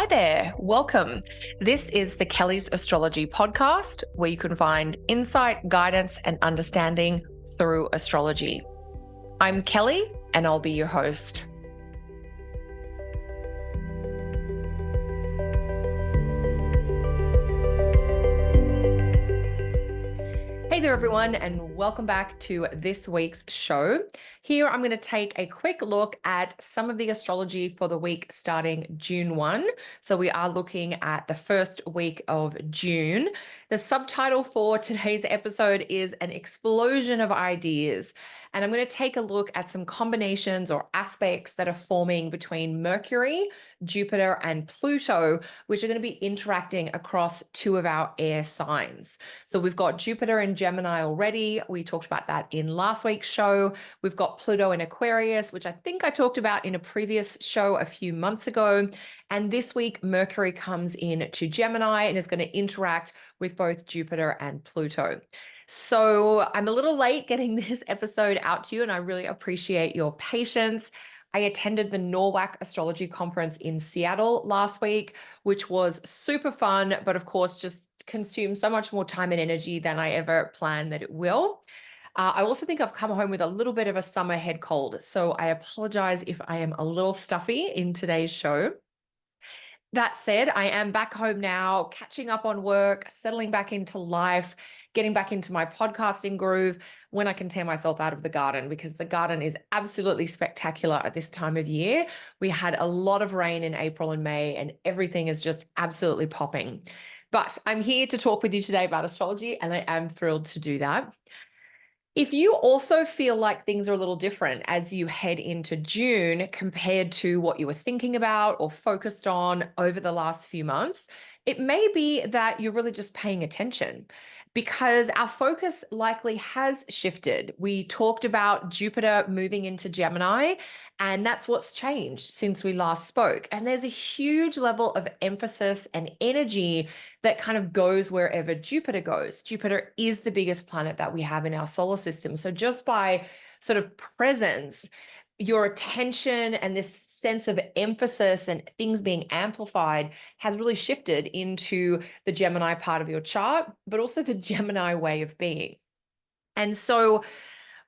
Hi there, welcome. This is the Kelly's Astrology podcast, where you can find insight, guidance, and understanding through astrology. I'm Kelly, and I'll be your host. Hey there, everyone, and welcome back to this week's show. Here, I'm going to take a quick look at some of the astrology for the week starting June 1. So we are looking at the first week of June. The subtitle for today's episode is An Explosion of Ideas. And I'm going to take a look at some combinations or aspects that are forming between Mercury, Jupiter, and Pluto, which are going to be interacting across two of our air signs. So we've got Jupiter in Gemini already. We talked about that in last week's show. We've got Pluto in Aquarius, which I think I talked about in a previous show a few months ago. And this week, Mercury comes in to Gemini and is going to interact with both Jupiter and Pluto. So I'm a little late getting this episode out to you, and I really appreciate your patience. I attended the NORWAC Astrology Conference in Seattle last week, which was super fun, but of course, just consumed so much more time and energy than I ever planned that it will. I also think I've come home with a little bit of a summer head cold, so I apologize if I am a little stuffy in today's show. That said, I am back home now, catching up on work, settling back into life, getting back into my podcasting groove when I can tear myself out of the garden, because the garden is absolutely spectacular at this time of year. We had a lot of rain in April and May, and everything is just absolutely popping. But I'm here to talk with you today about astrology, and I am thrilled to do that. If you also feel like things are a little different as you head into June compared to what you were thinking about or focused on over the last few months, it may be that you're really just paying attention, because our focus likely has shifted. We talked about Jupiter moving into Gemini, and that's what's changed since we last spoke. And there's a huge level of emphasis and energy that kind of goes wherever Jupiter goes. Jupiter is the biggest planet that we have in our solar system. So just by sort of presence, your attention and this sense of emphasis and things being amplified has really shifted into the Gemini part of your chart, but also the Gemini way of being. And so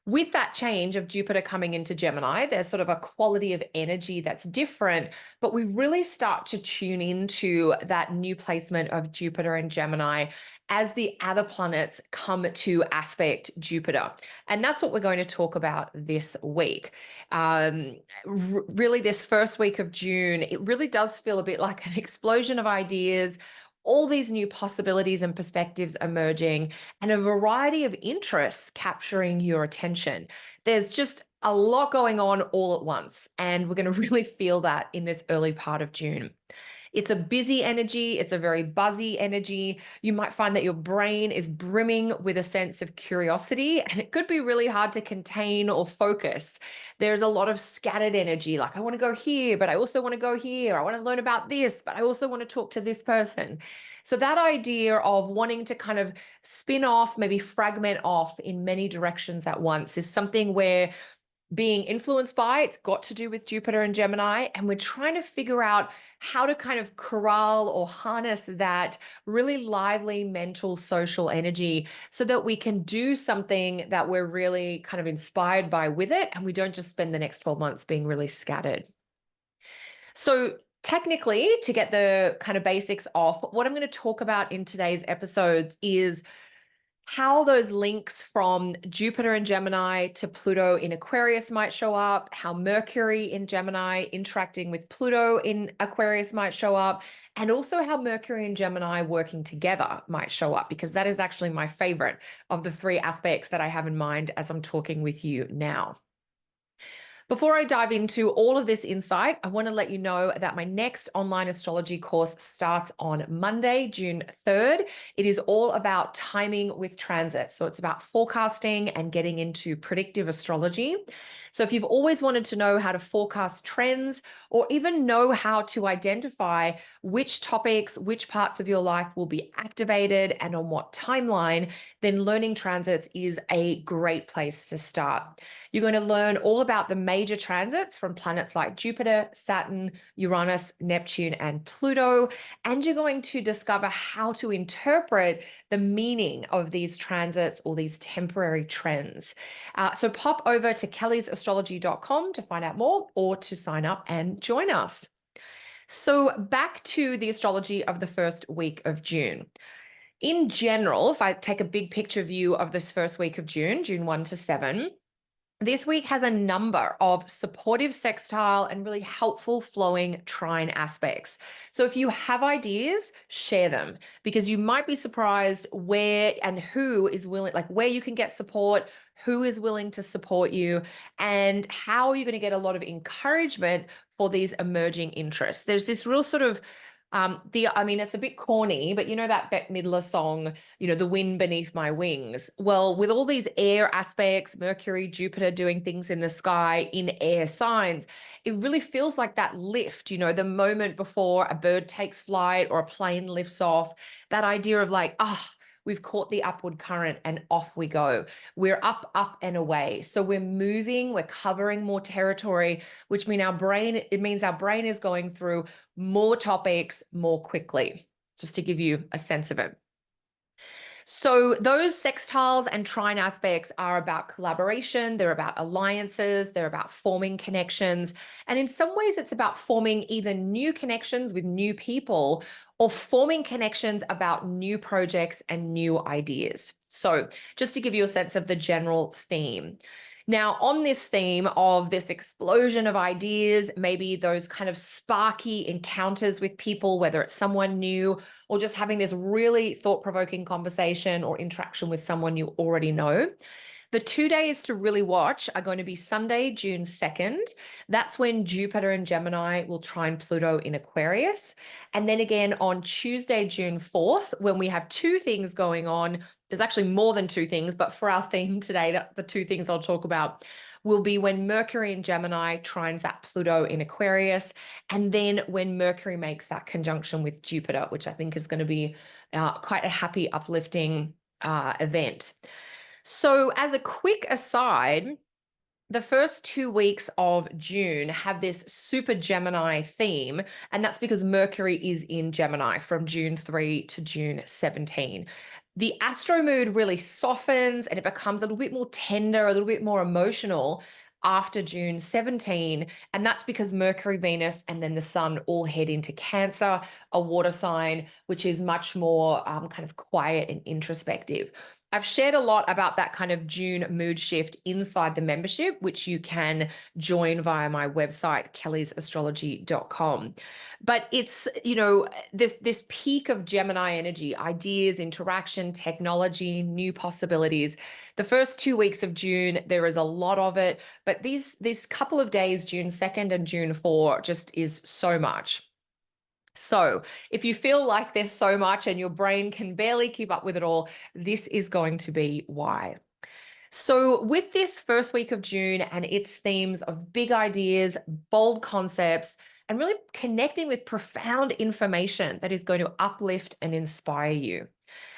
with that change of Jupiter coming into Gemini, there's sort of a quality of energy that's different, but we really start to tune into that new placement of Jupiter and Gemini as the other planets come to aspect Jupiter. And that's what we're going to talk about this week. Really, this first week of June, it really does feel a bit like an explosion of ideas, all these new possibilities and perspectives emerging, and a variety of interests capturing your attention. There's just a lot going on all at once, and we're going to really feel that in this early part of June. It's a busy energy. It's a very buzzy energy. You might find that your brain is brimming with a sense of curiosity, and it could be really hard to contain or focus. There's a lot of scattered energy, like I want to go here, but I also want to go here. I want to learn about this, but I also want to talk to this person. So that idea of wanting to kind of spin off, maybe fragment off in many directions at once is something where being influenced by, it's got to do with Jupiter and Gemini, and we're trying to figure out how to kind of corral or harness that really lively mental social energy so that we can do something that we're really kind of inspired by with it, and we don't just spend the next 12 months being really scattered. So technically, to get the kind of basics off, what I'm going to talk about in today's episodes is how those links from Jupiter in Gemini to Pluto in Aquarius might show up, how Mercury in Gemini interacting with Pluto in Aquarius might show up, and also how Mercury and Gemini working together might show up, because that is actually my favorite of the three aspects that I have in mind as I'm talking with you now. Before I dive into all of this insight, I want to let you know that my next online astrology course starts on Monday, June 3rd. It is all about timing with transits. So it's about forecasting and getting into predictive astrology. So if you've always wanted to know how to forecast trends or even know how to identify which topics, which parts of your life will be activated and on what timeline, then learning transits is a great place to start. You're going to learn all about the major transits from planets like Jupiter, Saturn, Uranus, Neptune, and Pluto. And you're going to discover how to interpret the meaning of these transits or these temporary trends. So pop over to kellysastrology.com to find out more or to sign up and join us. So back to the astrology of the first week of June. In general, if I take a big picture view of this first week of June, June 1 to 7, this week has a number of supportive sextile and really helpful flowing trine aspects. So if you have ideas, share them, because you might be surprised where and who is willing, like where you can get support, who is willing to support you, and how you're going to get a lot of encouragement for these emerging interests. There's this real sort of it's a bit corny, but you know that Bette Midler song, the wind beneath my wings. Well, with all these air aspects, Mercury, Jupiter doing things in the sky in air signs, it really feels like that lift, the moment before a bird takes flight or a plane lifts off, that idea of like, we've caught the upward current and off we go. We're up, up and away. So we're moving, we're covering more territory, which means our brain is going through more topics more quickly, just to give you a sense of it. So those sextiles and trine aspects are about collaboration, they're about alliances, they're about forming connections. And in some ways, it's about forming either new connections with new people or forming connections about new projects and new ideas. So just to give you a sense of the general theme. Now, on this theme of this explosion of ideas, maybe those kind of sparky encounters with people, whether it's someone new or just having this really thought-provoking conversation or interaction with someone you already know. The 2 days to really watch are going to be Sunday, June 2nd. That's when Jupiter and Gemini will trine Pluto in Aquarius. And then again on Tuesday, June 4th, when we have two things going on. There's actually more than two things, but for our theme today, the two things I'll talk about will be when Mercury in Gemini trines that Pluto in Aquarius, and then when Mercury makes that conjunction with Jupiter, which I think is going to be quite a happy, uplifting event. So as a quick aside, the first 2 weeks of June have this super Gemini theme, and that's because Mercury is in Gemini from June 3 to June 17. The astro mood really softens and it becomes a little bit more tender, a little bit more emotional after June 17. And that's because Mercury, Venus, and then the Sun all head into Cancer, a water sign, which is much more kind of quiet and introspective. I've shared a lot about that kind of June mood shift inside the membership, which you can join via my website, kellysastrology.com. But it's, this peak of Gemini energy, ideas, interaction, technology, new possibilities. The first 2 weeks of June, there is a lot of it, but these couple of days, June 2nd and June 4, just is so much. So if you feel like there's so much and your brain can barely keep up with it all, this is going to be why. So with this first week of June and its themes of big ideas, bold concepts, and really connecting with profound information that is going to uplift and inspire you.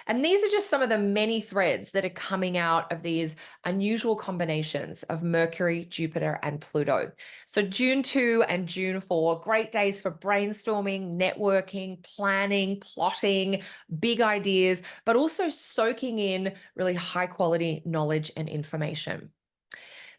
And these are just some of the many threads that are coming out of these unusual combinations of Mercury, Jupiter, and Pluto. So June 2 and June 4, great days for brainstorming, networking, planning, plotting, big ideas, but also soaking in really high quality knowledge and information.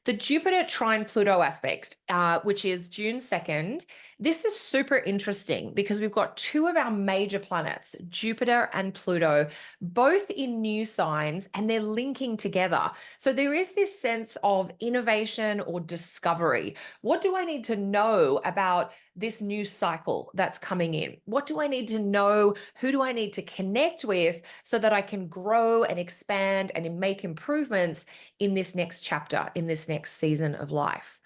The Jupiter trine Pluto aspect, which is June 2nd, this is super interesting because we've got two of our major planets, Jupiter and Pluto, both in new signs, and they're linking together. So there is this sense of innovation or discovery. What do I need to know about this new cycle that's coming in? What do I need to know? Who do I need to connect with so that I can grow and expand and make improvements in this next chapter, in this next season of life?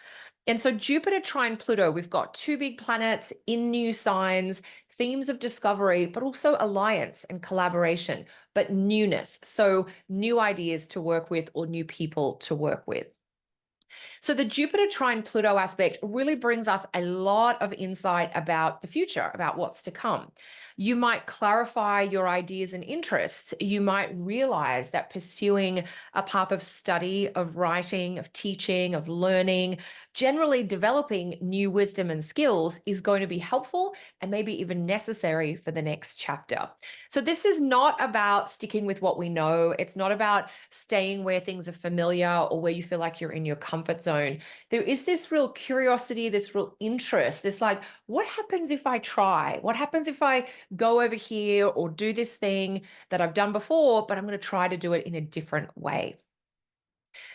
And so Jupiter trine Pluto, we've got two big planets in new signs, themes of discovery, but also alliance and collaboration, but newness. So new ideas to work with or new people to work with. So the Jupiter trine Pluto aspect really brings us a lot of insight about the future, about what's to come. You might clarify your ideas and interests. You might realize that pursuing a path of study, of writing, of teaching, of learning, generally developing new wisdom and skills is going to be helpful and maybe even necessary for the next chapter. So, this is not about sticking with what we know. It's not about staying where things are familiar or where you feel like you're in your comfort zone. There is this real curiosity, this real interest, this like, what happens if I try? What happens if I go over here or do this thing that I've done before, but I'm going to try to do it in a different way?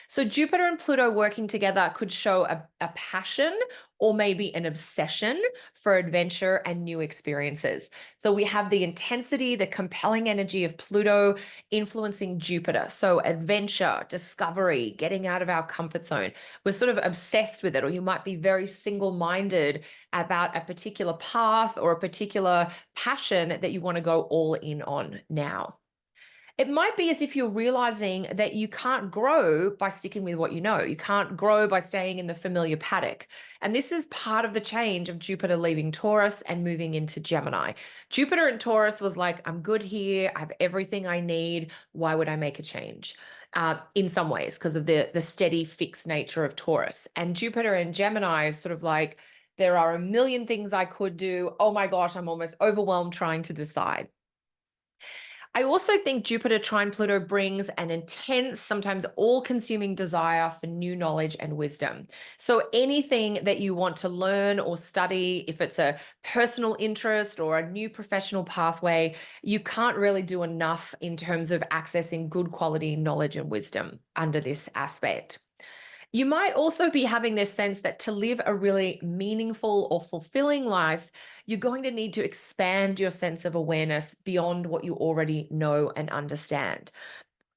So Jupiter and Pluto working together could show a passion or maybe an obsession for adventure and new experiences. So we have the intensity, the compelling energy of Pluto influencing Jupiter. So adventure, discovery, getting out of our comfort zone. We're sort of obsessed with it, or you might be very single-minded about a particular path or a particular passion that you want to go all in on now. It might be as if you're realizing that you can't grow by sticking with what you know. You can't grow by staying in the familiar paddock. And this is part of the change of Jupiter leaving Taurus and moving into Gemini. Jupiter in Taurus was like, I'm good here. I have everything I need. Why would I make a change? In some ways, because of the steady, fixed nature of Taurus. And Jupiter in Gemini is sort of like, there are a million things I could do. Oh my gosh, I'm almost overwhelmed trying to decide. I also think Jupiter trine Pluto brings an intense, sometimes all consuming desire for new knowledge and wisdom. So, anything that you want to learn or study, if it's a personal interest or a new professional pathway, you can't really do enough in terms of accessing good quality knowledge and wisdom under this aspect. You might also be having this sense that to live a really meaningful or fulfilling life, you're going to need to expand your sense of awareness beyond what you already know and understand,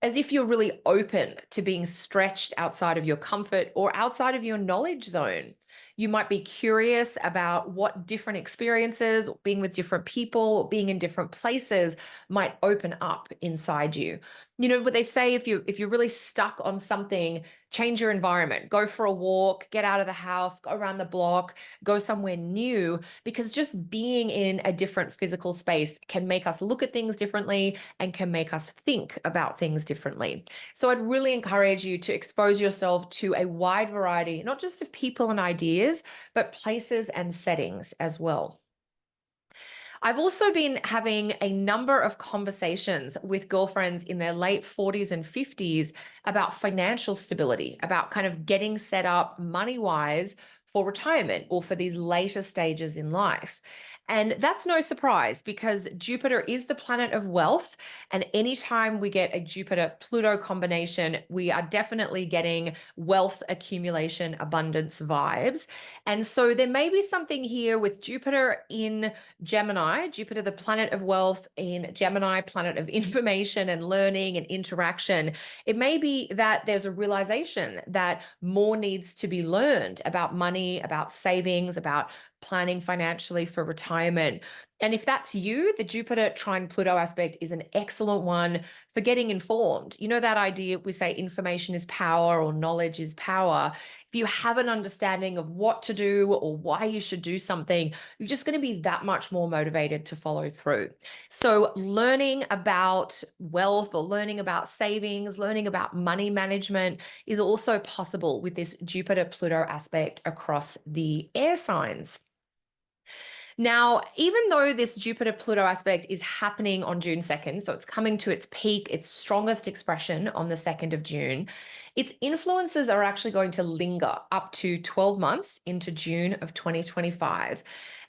as if you're really open to being stretched outside of your comfort or outside of your knowledge zone. You might be curious about what different experiences, being with different people, being in different places might open up inside you. You know what they say, if you're really stuck on something, change your environment, go for a walk, get out of the house, go around the block, go somewhere new, because just being in a different physical space can make us look at things differently and can make us think about things differently. So I'd really encourage you to expose yourself to a wide variety, not just of people and ideas, but places and settings as well. I've also been having a number of conversations with girlfriends in their late 40s and 50s about financial stability, about kind of getting set up money wise for retirement or for these later stages in life. And that's no surprise because Jupiter is the planet of wealth. And anytime we get a Jupiter Pluto combination, we are definitely getting wealth accumulation, abundance vibes. And so there may be something here with Jupiter in Gemini, Jupiter, the planet of wealth, in Gemini, planet of information and learning and interaction. It may be that there's a realization that more needs to be learned about money, about savings, about planning financially for retirement. And if that's you, the Jupiter trine Pluto aspect is an excellent one for getting informed. You know, that idea we say information is power or knowledge is power. If you have an understanding of what to do or why you should do something, you're just going to be that much more motivated to follow through. So, learning about wealth or learning about savings, learning about money management is also possible with this Jupiter Pluto aspect across the air signs. Now, even though this Jupiter Pluto aspect is happening on June 2nd, so it's coming to its peak, its strongest expression on the 2nd of June, its influences are actually going to linger up to 12 months into June of 2025.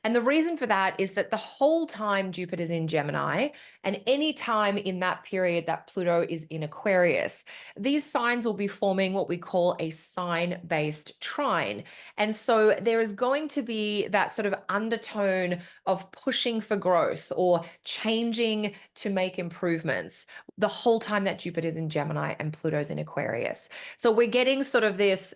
And the reason for that is that the whole time Jupiter's in Gemini, and any time in that period that Pluto is in Aquarius, these signs will be forming what we call a sign-based trine. And so there is going to be that sort of undertone of pushing for growth or changing to make improvements the whole time that Jupiter's in Gemini and Pluto's in Aquarius. So we're getting sort of this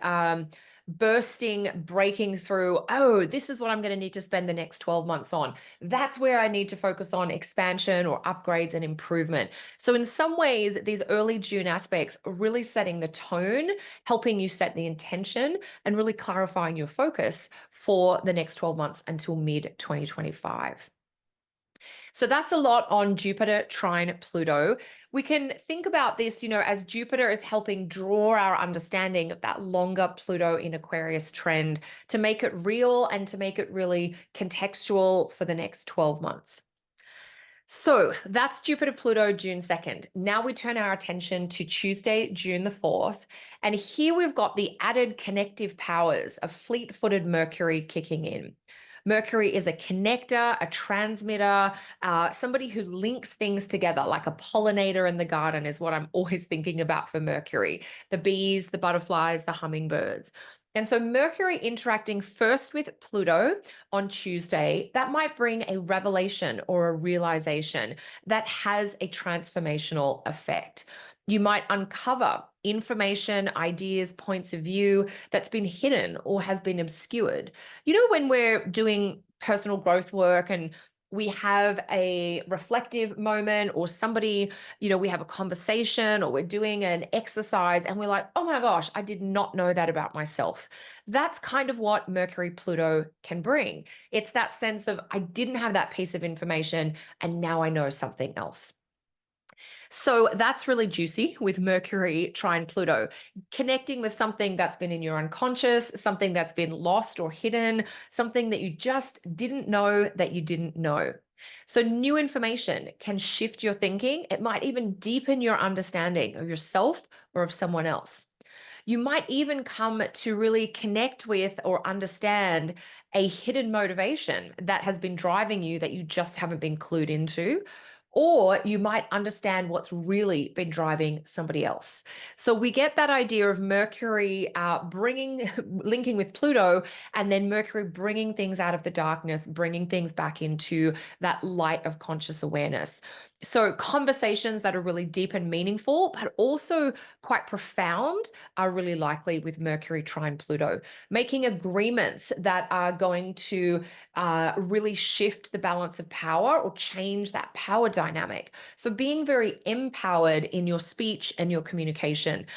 bursting, breaking through. Oh, this is what I'm going to need to spend the next 12 months on. That's where I need to focus on expansion or upgrades and improvement. So, in some ways, these early June aspects are really setting the tone, helping you set the intention, and really clarifying your focus for the next 12 months until mid 2025. So that's a lot on Jupiter, trine, Pluto. We can think about this, as Jupiter is helping draw our understanding of that longer Pluto in Aquarius trend to make it real and to make it really contextual for the next 12 months. So that's Jupiter Pluto June 2nd. Now we turn our attention to Tuesday, June the 4th. And here we've got the added connective powers of fleet footed Mercury kicking in. Mercury is a connector, a transmitter, somebody who links things together, like a pollinator in the garden, is what I'm always thinking about for Mercury. The bees, the butterflies, the hummingbirds. And so Mercury interacting first with Pluto on Tuesday, that might bring a revelation or a realization that has a transformational effect. You might uncover information, ideas, points of view that's been hidden or has been obscured. When we're doing personal growth work and we have a reflective moment, or somebody, we have a conversation or we're doing an exercise and we're like, oh my gosh, I did not know that about myself. That's kind of what Mercury Pluto can bring. It's that sense of, I didn't have that piece of information and now I know something else. So that's really juicy with Mercury trine Pluto, connecting with something that's been in your unconscious, something that's been lost or hidden, something that you just didn't know that you didn't know. So new information can shift your thinking. It might even deepen your understanding of yourself or of someone else. You might even come to really connect with or understand a hidden motivation that has been driving you that you just haven't been clued into. Or you might understand what's really been driving somebody else. So we get that idea of Mercury linking with Pluto, and then Mercury bringing things out of the darkness, bringing things back into that light of conscious awareness. So conversations that are really deep and meaningful, but also quite profound, are really likely with Mercury trine Pluto. Making agreements that are going to really shift the balance of power or change that power dynamic. So being very empowered in your speech and your communication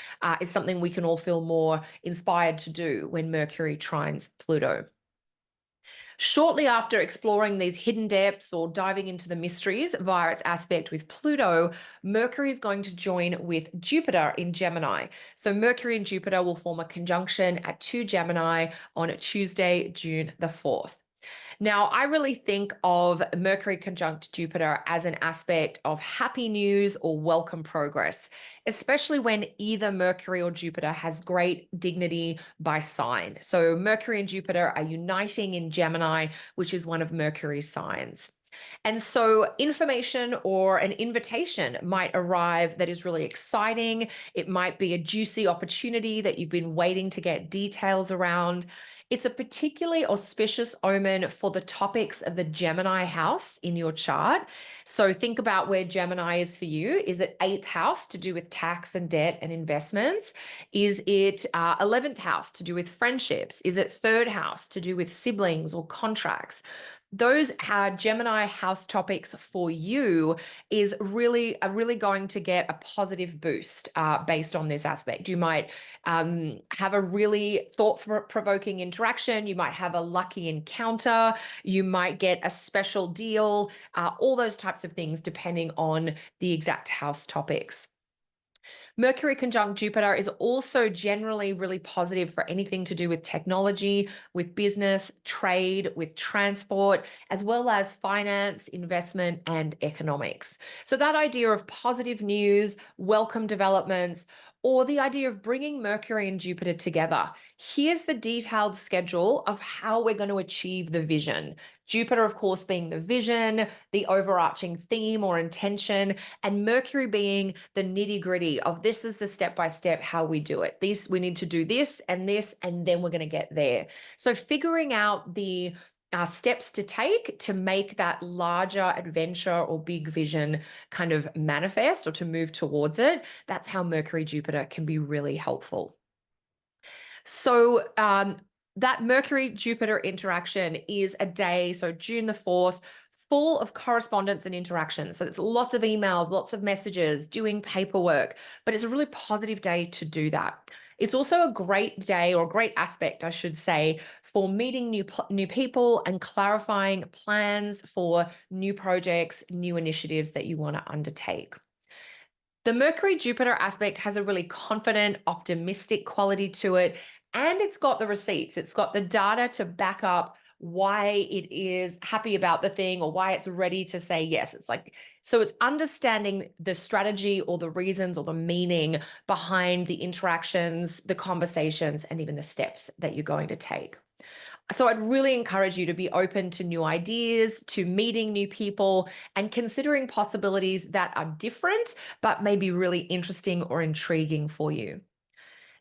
is something we can all feel more inspired to do when Mercury trines Pluto. Shortly after exploring these hidden depths or diving into the mysteries via its aspect with Pluto, Mercury is going to join with Jupiter in Gemini. So Mercury and Jupiter will form a conjunction at 2 Gemini on Tuesday, June the 4th. Now, I really think of Mercury conjunct Jupiter as an aspect of happy news or welcome progress, especially when either Mercury or Jupiter has great dignity by sign. So Mercury and Jupiter are uniting in Gemini, which is one of Mercury's signs. And so information or an invitation might arrive that is really exciting. It might be a juicy opportunity that you've been waiting to get details around. It's a particularly auspicious omen for the topics of the Gemini house in your chart. So think about where Gemini is for you. Is it 8th house to do with tax and debt and investments? Is it 11th house to do with friendships? Is it 3rd house to do with siblings or contracts? Those Gemini house topics for you are really going to get a positive boost based on this aspect. You might have a really thought-provoking interaction. You might have a lucky encounter. You might get a special deal, all those types of things depending on the exact house topics. Mercury conjunct Jupiter is also generally really positive for anything to do with technology, with business, trade, with transport, as well as finance, investment, and economics. So that idea of positive news, welcome developments, or the idea of bringing Mercury and Jupiter together. Here's the detailed schedule of how we're going to achieve the vision. Jupiter, of course, being the vision, the overarching theme or intention, and Mercury being the nitty-gritty of this is the step-by-step how we do it. We need to do this, and then we're going to get there. So figuring out the steps to take to make that larger adventure or big vision kind of manifest or to move towards it, that's how Mercury Jupiter can be really helpful. So that Mercury Jupiter interaction is a day, so June the 4th, full of correspondence and interaction. So it's lots of emails, lots of messages, doing paperwork, but it's a really positive day to do that. It's also a great day, or a great aspect, I should say, for meeting new people and clarifying plans for new projects, new initiatives that you want to undertake. The Mercury Jupiter aspect has a really confident, optimistic quality to it, and it's got the receipts. It's got the data to back up why it is happy about the thing or why it's ready to say yes. So it's understanding the strategy or the reasons or the meaning behind the interactions, the conversations, and even the steps that you're going to take. So I'd really encourage you to be open to new ideas, to meeting new people, and considering possibilities that are different, but maybe really interesting or intriguing for you.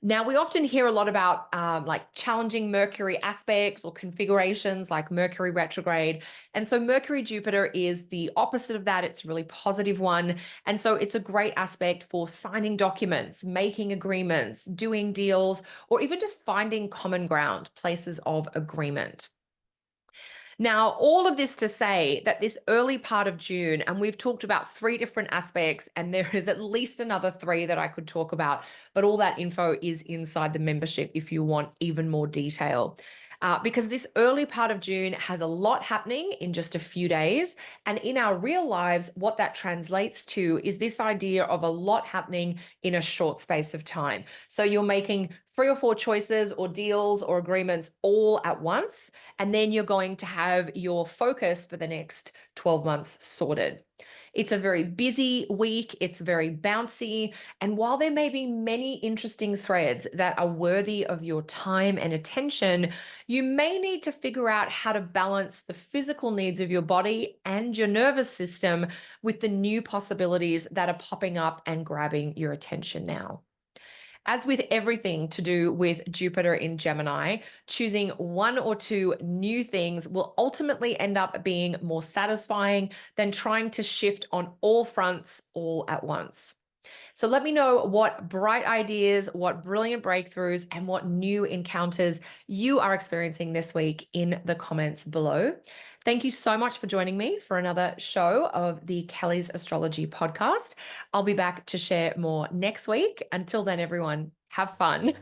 Now, we often hear a lot about like challenging Mercury aspects or configurations like Mercury retrograde. And so Mercury Jupiter is the opposite of that. It's a really positive one. And so it's a great aspect for signing documents, making agreements, doing deals, or even just finding common ground, places of agreement. Now, all of this to say that this early part of June, and we've talked about three different aspects, and there is at least another three that I could talk about, but all that info is inside the membership if you want even more detail. Because this early part of June has a lot happening in just a few days. And in our real lives, what that translates to is this idea of a lot happening in a short space of time. So you're making 3 or 4 choices or deals or agreements all at once, and then you're going to have your focus for the next 12 months sorted. It's a very busy week, it's very bouncy, and while there may be many interesting threads that are worthy of your time and attention, you may need to figure out how to balance the physical needs of your body and your nervous system with the new possibilities that are popping up and grabbing your attention now. As with everything to do with Jupiter in Gemini, choosing 1 or 2 new things will ultimately end up being more satisfying than trying to shift on all fronts all at once. So let me know what bright ideas, what brilliant breakthroughs, and what new encounters you are experiencing this week in the comments below. Thank you so much for joining me for another show of the Kelly's Astrology podcast. I'll be back to share more next week. Until then, everyone, have fun.